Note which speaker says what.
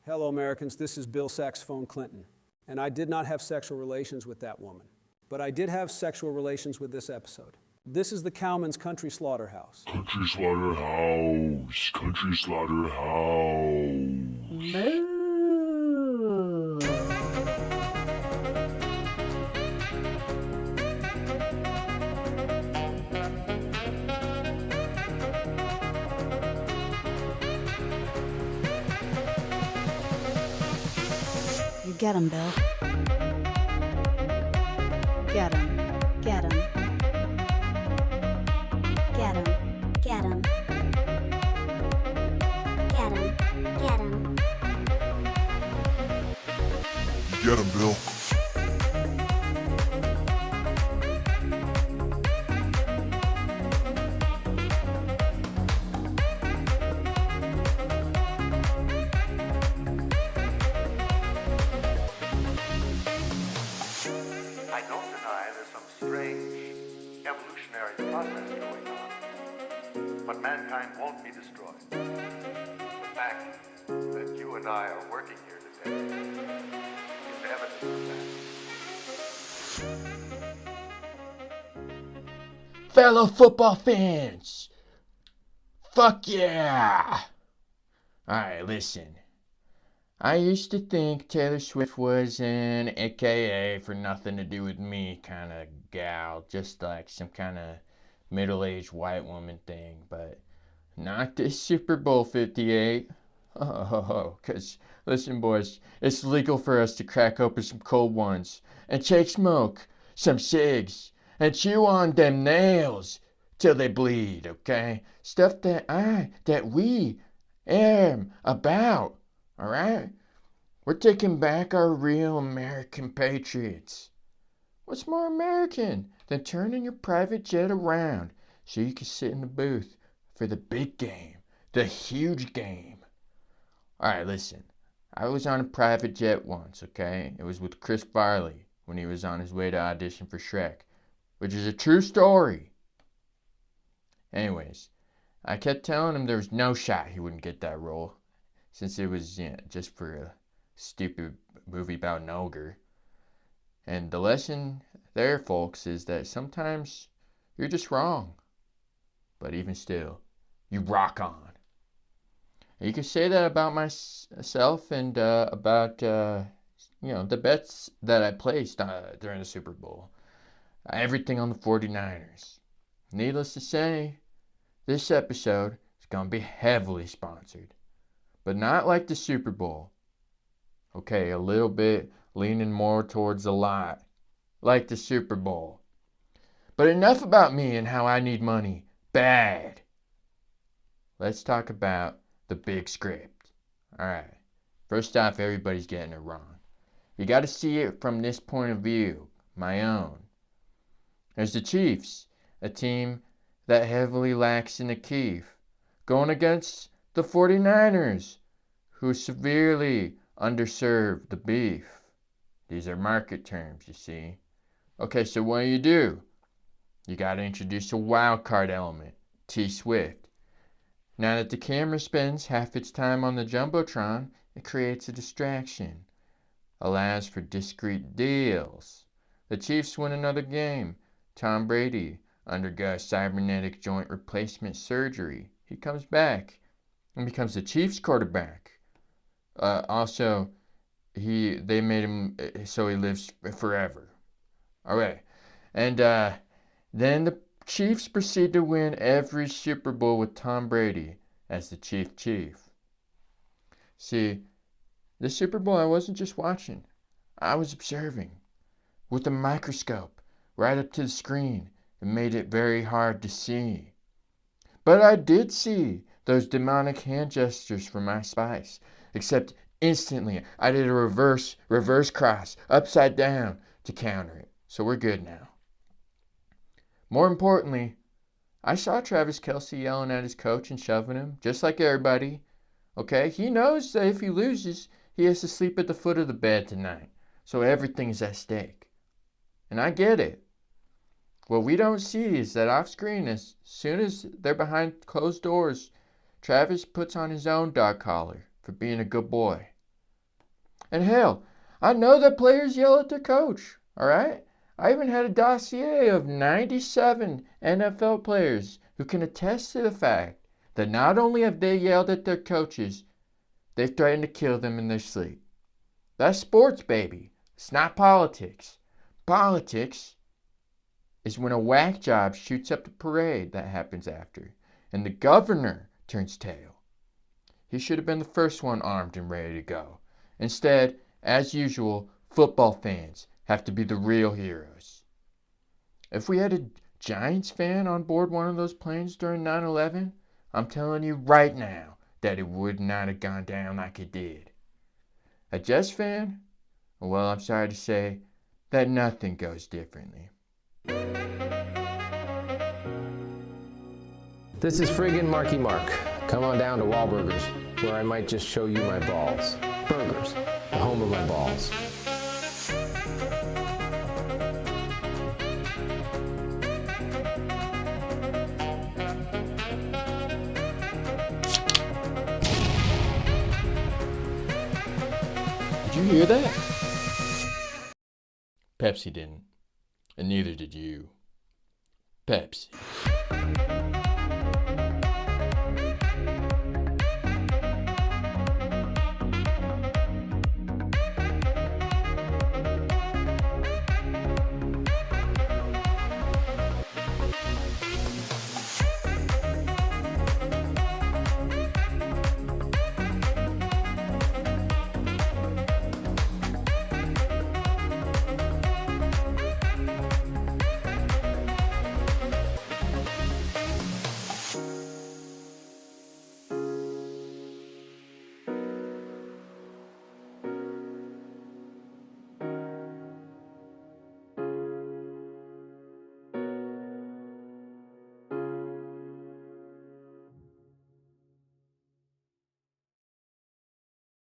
Speaker 1: Hello, Americans. This is Bill Saxophone Clinton. And I did not have sexual relations with that woman. But I did have sexual relations with this episode. This is the Cowman's Country Slaughterhouse.
Speaker 2: Country Slaughterhouse. Country Slaughterhouse.
Speaker 3: Moo.
Speaker 4: You get him, Bill. Get him. Get him. Get him. Get him. Get him. Get him.
Speaker 2: Get him, Bill.
Speaker 5: I don't deny there's some strange evolutionary process going on, but mankind won't be destroyed. The fact that you and I are working here today is evidence of that.
Speaker 3: Fellow football fans, fuck yeah! Alright, listen. I used to think Taylor Swift was an AKA for nothing to do with me kind of gal, just like some kind of middle-aged white woman thing, but not this Super Bowl 58. Oh, because, listen, boys, it's legal for us to crack open some cold ones and take smoke, some cigs, and chew on them nails till they bleed, okay? Stuff that we am about, alright? We're taking back our real American patriots. What's more American than turning your private jet around so you can sit in the booth for the big game, the huge game? Alright, listen. I was on a private jet once, okay? It was with Chris Farley when he was on his way to audition for Shrek, which is a true story. Anyways, I kept telling him there was no shot he wouldn't get that role, since it was just for a stupid movie about an ogre. And the lesson there, folks, is that sometimes you're just wrong. But even still, you rock on. And you can say that about myself and about, the bets that I placed during the Super Bowl. Everything on the 49ers. Needless to say, this episode is going to be heavily sponsored. But not like the Super Bowl. Okay, a little bit leaning more towards a lot. Like the Super Bowl. But enough about me and how I need money. Bad. Let's talk about the big script. Alright. First off, everybody's getting it wrong. You got to see it from this point of view. My own. There's the Chiefs. A team that heavily lacks in the Keef. Going against the 49ers, who severely underserve the beef. These are market terms, you see. Okay, so what do? You gotta introduce a wild card element, T-Swift. Now that the camera spends half its time on the Jumbotron, it creates a distraction. Allows for discreet deals. The Chiefs win another game. Tom Brady undergoes cybernetic joint replacement surgery. He comes back and becomes the Chiefs quarterback. Also, they made him so he lives forever. Alright. And then the Chiefs proceed to win every Super Bowl with Tom Brady as the Chief. See, the Super Bowl I wasn't just watching. I was observing. With a microscope right up to the screen. It made it very hard to see. But I did see those demonic hand gestures from my spice. Except instantly, I did a reverse cross, upside down, to counter it. So we're good now. More importantly, I saw Travis Kelce yelling at his coach and shoving him, just like everybody. Okay? He knows that if he loses, he has to sleep at the foot of the bed tonight. So everything is at stake. And I get it. What we don't see is that off screen, as soon as they're behind closed doors, Travis puts on his own dog collar for being a good boy. And hell, I know that players yell at their coach, all right? I even had a dossier of 97 NFL players who can attest to the fact that not only have they yelled at their coaches, they've threatened to kill them in their sleep. That's sports, baby. It's not politics. Politics is when a whack job shoots up the parade that happens after, and the governor turns tail. He should have been the first one armed and ready to go. Instead, as usual, football fans have to be the real heroes. If we had a Giants fan on board one of those planes during 9/11, I'm telling you right now that it would not have gone down like it did. A Jets fan? Well, I'm sorry to say that nothing goes differently.
Speaker 6: This is friggin' Marky Mark. Come on down to Wahlburgers, where I might just show you my balls. Burgers, the home of my balls.
Speaker 3: Did you hear that? Pepsi didn't. And neither did you. Pepsi.